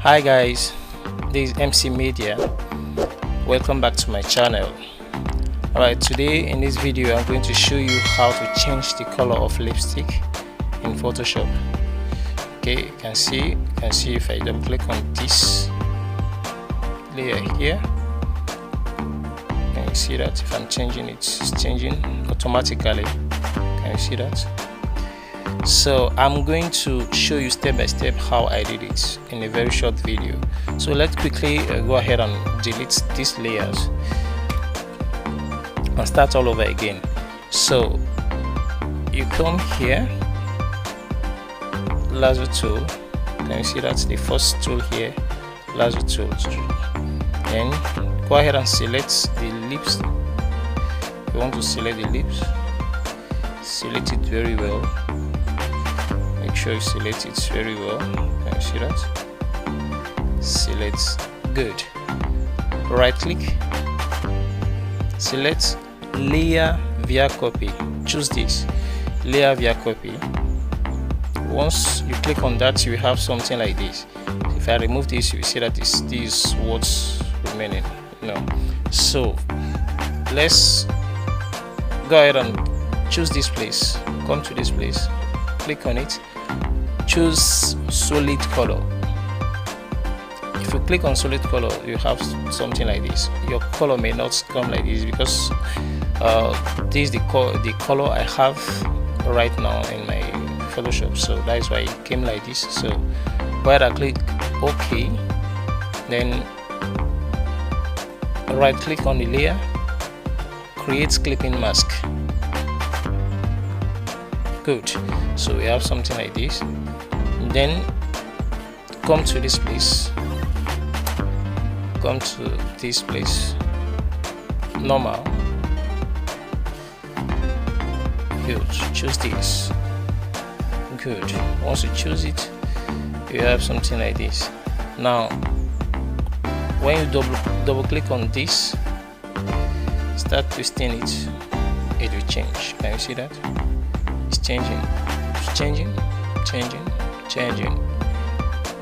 Hi guys, this is MC Media. Welcome back to my channel. Alright, today in this video I'm going to show you how to change the color of lipstick in Photoshop. Okay, you can see if I double click on this layer here, can you see that if I'm changing it's changing automatically? Can you see that? So I'm going to show you step by step how I did it in a very short video. So let's quickly go ahead and delete these layers and start all over again. So you come here, Lasso Tool, can you see that's the first tool here, Lasso Tool. Then go ahead and select the lips. You want to select the lips, select it very well. Make sure you select it very well. Can you see that? Select, good. Right click, select layer via copy. Choose this layer via copy. Once you click on that, you have something like this. If I remove this, you will see that this is what's remaining. So let's go ahead and choose this place. Come to this place, click on it, choose solid color. If you click on solid color, you have something like this. Your color may not come like this because this is the color I have right now in my Photoshop, so that is why it came like this. So go ahead and click OK, then right click on the layer, create clipping mask. Good. So we have something like this. Then come to this place, come to this place, normal. Good. Choose this. Good. Once you choose it, you have something like this. Now when you double click on this, start twisting it, it will change. Can you see that? It's changing, it's changing.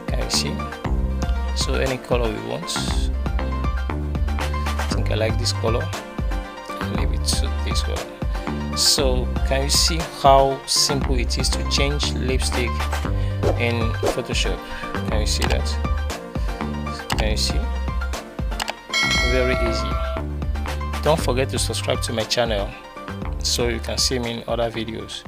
Can you see? So any color we want. I think I like this color. I'll leave it to this color. So can you see how simple it is to change lipstick in Photoshop? Can you see that? Can you see? Very easy. Don't forget to subscribe to my channel so you can see me in other videos.